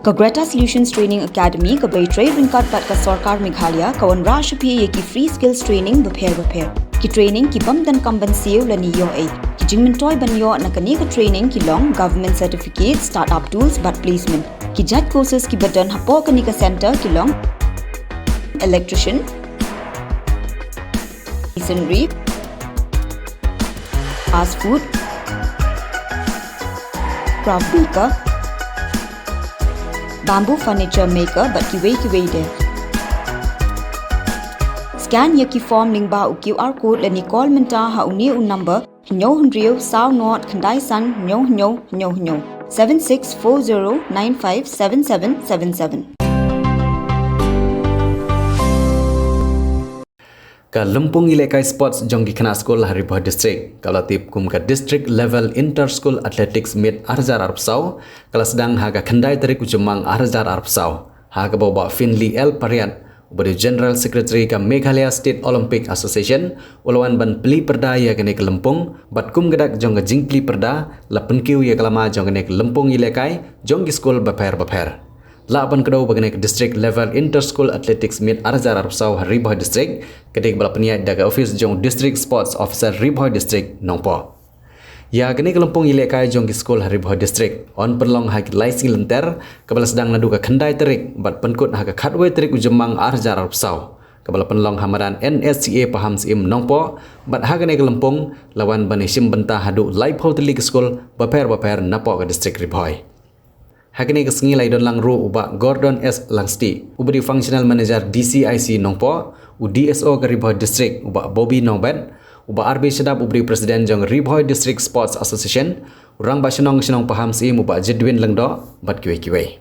Ka Greta Solutions Training Academy ka bai trade ringkat pat ka Sarkar Meghalaya ka wan Rashpi ye ki free skills training bapher. Ki training ki bam dan kamban siu la ni yo Iaid. Ki jingmentoi ban yo na ka ni ka training ki long government certificate startup tools but placement. Ki jat courses ki badan hapo ka ni ka center ki long electrician, masonry, fast food, craft baker, bamboo furniture maker but kiway de. Scan ye ki form lingba u QR code le ni call menta ha uni un number nyo hunrio sao not khandai san nyo 7640957777. Ka Lympung Ialehkai Sports jong di Skul hari Bhoi district kalau tip kum ka district level inter school athletics meet arjar arpsau kalau sedang haga kendai tarik ujemang arjar arpsau haga bawa Finley L Pariat ubadi general secretary ka Meghalaya State Olympic Association ulawan ban peli perda ya kene ke Lympung bat kum gedak jong ka jing peli perda la penkiu ya kalama jong kene ke Lympung Ialehkai jong ki school baper Laban kedua bagian ke district level inter school athletics meet arjar arpsau hari Bhoi district kedik bala peniat daga office jong district sports officer hari Bhoi district Nongpoh. Ya kene ke Lympung Ialehkai jong ki school hari Bhoi district on perlong hak laising lenter kebala sedang nadu ka kendai terik bat penkut hak khatwe terik ujemang arjar arpsau kebala penlong hamaran NSCA paham sim Nongpoh bat hak kene ke Lympung lawan bani Shimbynta Haduh Lympung Tylli ke school baper napo ke district Bhoi. Hakini ke sengilai don lang ru uba Gordon S. Langsti, ubadi functional manager DCIC Nongpoh, UDSO ke Bhoi district uba Bobby Nongben, uba RB Shadab ubadi presiden jong Bhoi district sports association, urang ba senong paham sim uba Jedwin Lengdo bat kiwe.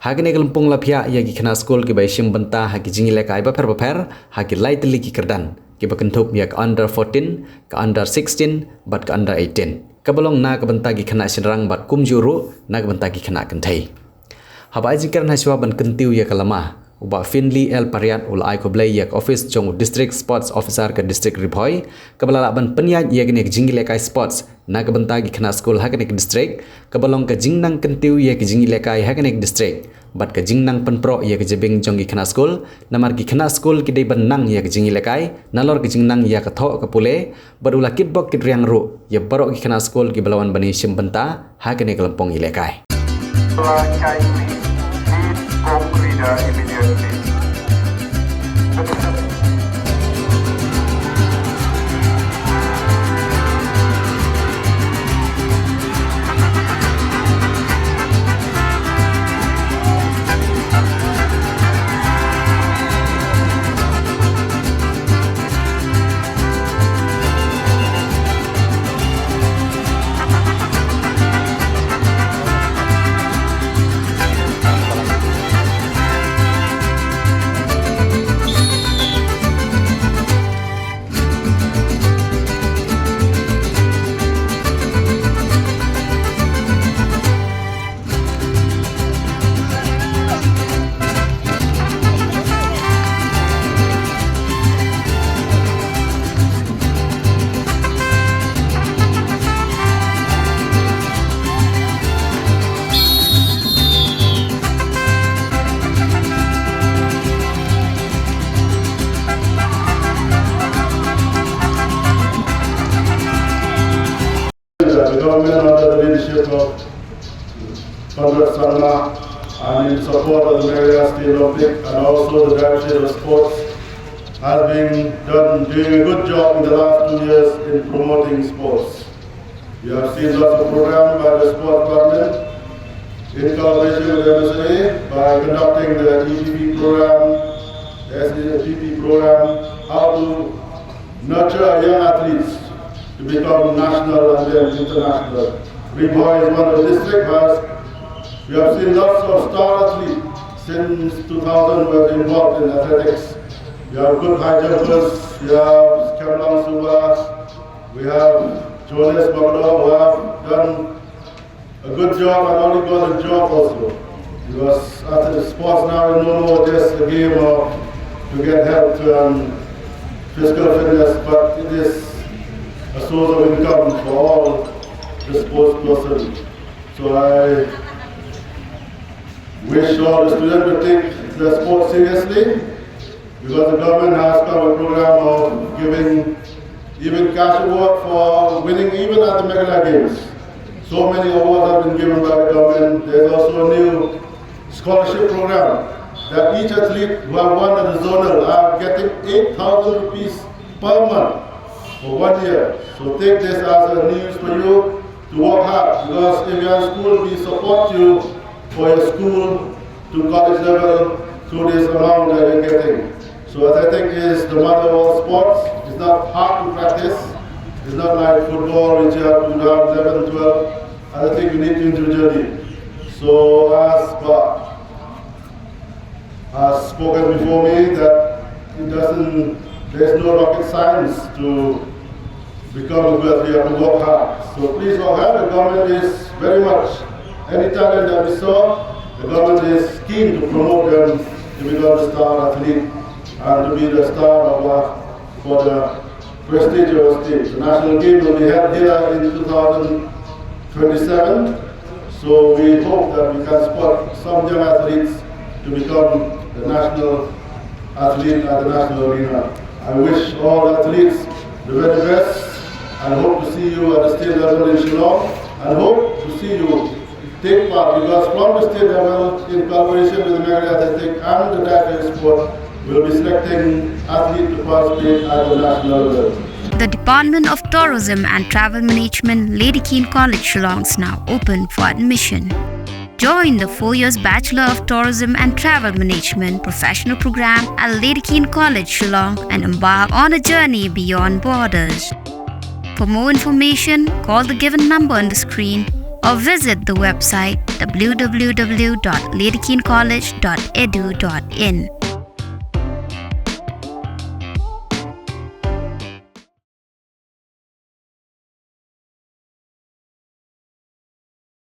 Hakini ke Lympung lapia ia ki kena school ki bai Shimbynta haki Ialehkai baper haki lai Tylli ki kerdan, ki bakentup ya ke under 14, ke under 16, bat ke under 18. Kabalong na kabantagi kena Shillong bat kumjuru na kabantagi kena kentai. Haba jingkar haswa ban kentiu ya kalama uba Finley L Pariat ul ai ko blai yak office jong district sports officer ke district Bhoi kabala ban peniat ya gene Ialehkai sports na kabantagi kena school ha gene district kabalong ke jingnang kentiu ya ke Ialehkai ha gene district bat ke jingnang penpro ya ke jebing jong kena school namar ki kena school ki dei ban nang ya ke Ialehkai nalor ke jingnang ya ke tho ke pule barula kitbok kit riang ru ya barok ki kena school ki balawan bani Shimbynta ha gene Lympung Ialehkai. Immediately. The government under the leadership of Congress Sarma and in support of the Meghalaya State Olympic and also the Directorate of Sports has been doing a good job in the last 2 years in promoting sports. We have seen lots of programs by the sports department in collaboration with the MSA by conducting the EPP program, the SDPP program, how to nurture young athletes to become national and then international. Bhoi is one of the districts where we have seen lots of star athletes since 2000 who have been involved in athletics. We have good high jumpers, we have sngewbha, we have Jonas Bagdo who have done a good job and only got a job also. Because athletics sports now is no more just a game of to get health and physical fitness, but it is a source of income for all the sports persons. So I wish all the students to take the sport seriously, because the government has come a program of giving even cash award for winning even at the Meghalaya Games. So many awards have been given by the government. There's also a new scholarship program that each athlete who have won at the zonal are getting 8,000 rupees per month for 1 year. So take this as a news for you to work hard, because if you are in school, we support you for your school to college level through this amount that you're getting. So as I think is the mother of all sports, it's not hard to practice. It's not like football, which you have to have 11, 12. I think you need to individually. So as Bob has spoken before me, that there's no rocket science to become good. We have to work hard. So please work hard. The government is very much, any talent that we saw, the government is keen to promote them to become the star athlete and to be the star of for the prestigious stage. The national game will be held here in 2027. So we hope that we can support some young athletes to become the national athlete at the national arena. I wish all athletes the very best and hope to see you at the state level in Shillong, and hope to see you take part, because from the state level, in collaboration with the Meghalaya Athletic and the Tylli Sport, we'll be selecting athletes to participate at the national level. The Department of Tourism and Travel Management, Lady Keane College, Shillong is now open for admission. Join the 4 years Bachelor of Tourism and Travel Management professional program at Lady Keane College, Shillong, and embark on a journey beyond borders. For more information, call the given number on the screen or visit the website www.ladykeanecollege.edu.in.